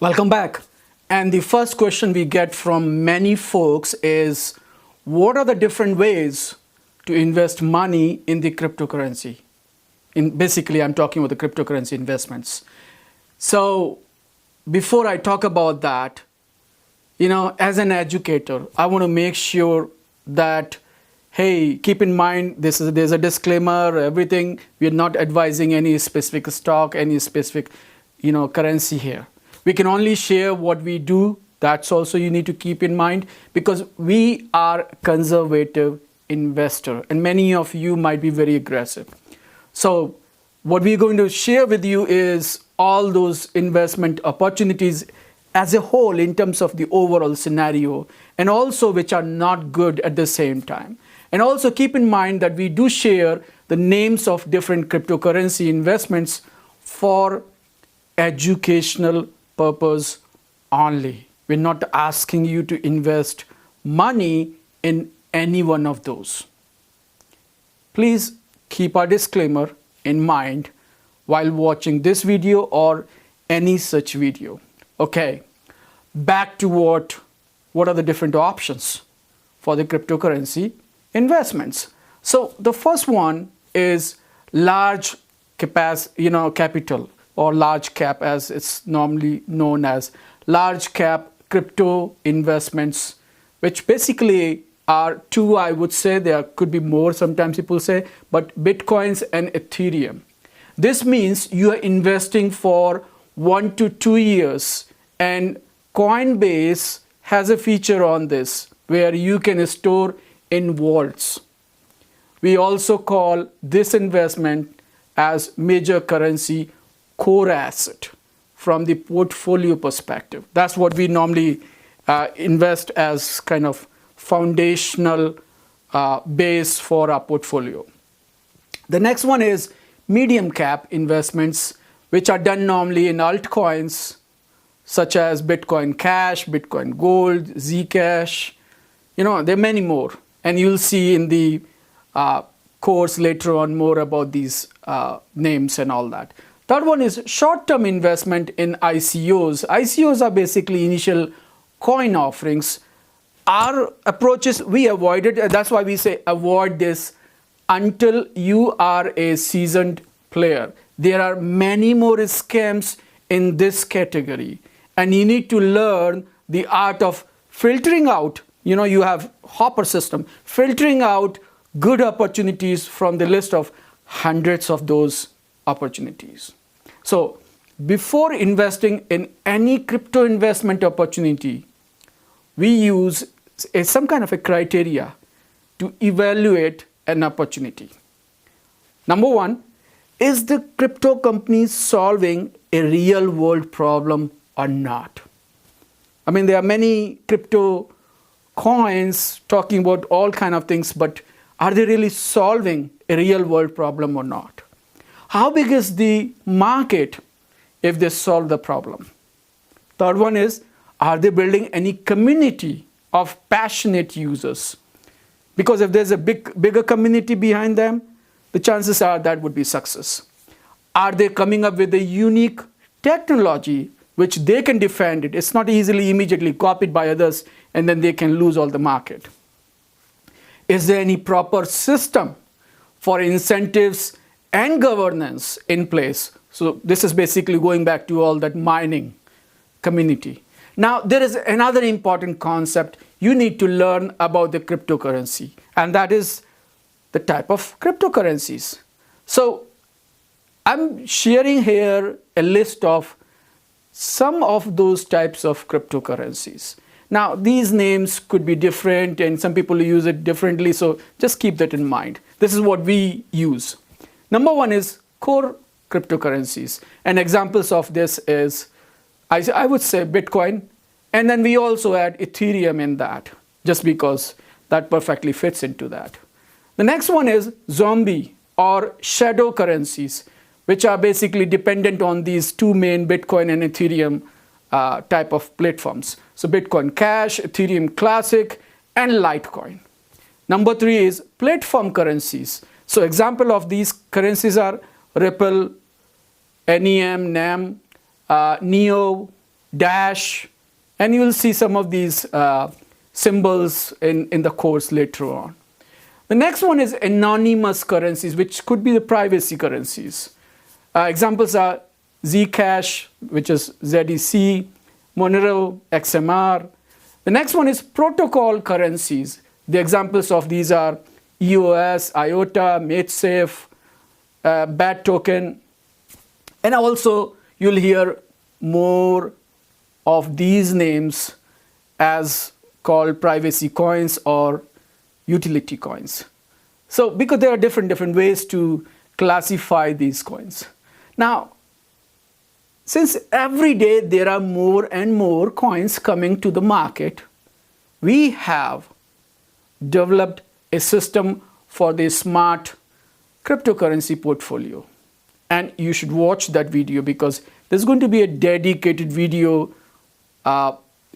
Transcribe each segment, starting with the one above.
Welcome back. And the first question we get from many folks is, what are the different ways to invest money in the cryptocurrency? Basically, I'm talking about the cryptocurrency investments. So before I talk about that, as an educator, I want to make sure that, hey, keep in mind there's a disclaimer, everything. We're not advising any specific stock, any specific, currency here. We can only share what we do. That's also you need to keep in mind, because we are conservative investor and many of you might be very aggressive. So what we're going to share with you is all those investment opportunities as a whole in terms of the overall scenario, and also which are not good at the same time. And also keep in mind that we do share the names of different cryptocurrency investments for educational purpose only. We're not asking you to invest money in any one of those. Please keep our disclaimer in mind while watching this video or any such video. Okay, back to what are the different options for the cryptocurrency investments. So the first one is large capital, or large cap as it's normally known as, large cap crypto investments, which basically are two, I would say. There could be more, sometimes people say, but Bitcoins and Ethereum. This means you are investing for 1 to 2 years, and Coinbase has a feature on this where you can store in vaults. We also call this investment as major currency core asset from the portfolio perspective. That's what we normally invest as kind of foundational base for our portfolio. The next one is medium cap investments, which are done normally in altcoins such as Bitcoin Cash, Bitcoin Gold, Zcash. There are many more, and you'll see in the course later on more about these names and all that. Third one is short-term investment in ICOs. ICOs are basically initial coin offerings. Our approach is we avoid it. That's why we say avoid this until you are a seasoned player. There are many more scams in this category, and you need to learn the art of filtering out. You have Hopper system, filtering out good opportunities from the list of hundreds of those opportunities. So before investing in any crypto investment opportunity, we use some kind of a criteria to evaluate an opportunity. Number one, is the crypto company solving a real world problem or not? There are many crypto coins talking about all kind of things, but are they really solving a real world problem or not? How big is the market if they solve the problem? Third one is, are they building any community of passionate users? Because if there's a bigger community behind them, the chances are that would be success. Are they coming up with a unique technology which they can defend it? It's not easily immediately copied by others and then they can lose all the market. Is there any proper system for incentives and governance in place? So this is basically going back to all that mining community. Now, there is another important concept you need to learn about the cryptocurrency, and that is the type of cryptocurrencies. So I'm sharing here a list of some of those types of cryptocurrencies. Now, these names could be different and some people use it differently, so just keep that in mind. This is what we use. Number one is core cryptocurrencies. And examples of this is, I would say Bitcoin, and then we also add Ethereum in that, just because that perfectly fits into that. The next one is zombie or shadow currencies, which are basically dependent on these two main Bitcoin and Ethereum type of platforms. So Bitcoin Cash, Ethereum Classic, and Litecoin. Number three is platform currencies. So example of these currencies are Ripple, NEM, NEM, NEO, Dash, and you will see some of these symbols in the course later on. The next one is anonymous currencies, which could be the privacy currencies. Examples are Zcash, which is ZEC, Monero, XMR. The next one is protocol currencies. The examples of these are EOS, IOTA, MateSafe, BAT token. And also you'll hear more of these names as called privacy coins or utility coins. So because there are different ways to classify these coins. Now, since every day there are more and more coins coming to the market, we have developed a system for the smart cryptocurrency portfolio. And you should watch that video because there's going to be a dedicated video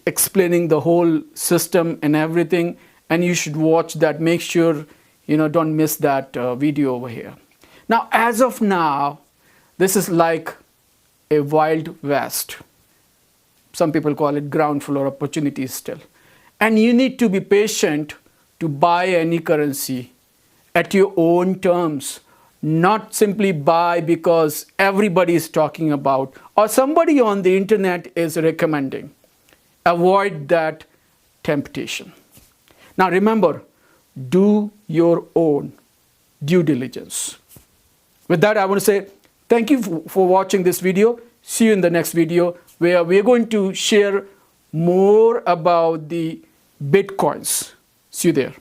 explaining the whole system and everything. And you should watch that. Make sure, don't miss that video over here. Now, as of now, this is like a wild west. Some people call it ground floor opportunity still. And you need to be patient to buy any currency at your own terms, not simply buy because everybody is talking about or somebody on the internet is recommending. Avoid that temptation. Now remember, do your own due diligence. With that, I want to say thank you for watching this video. See you in the next video where we're going to share more about the Bitcoins. See you there.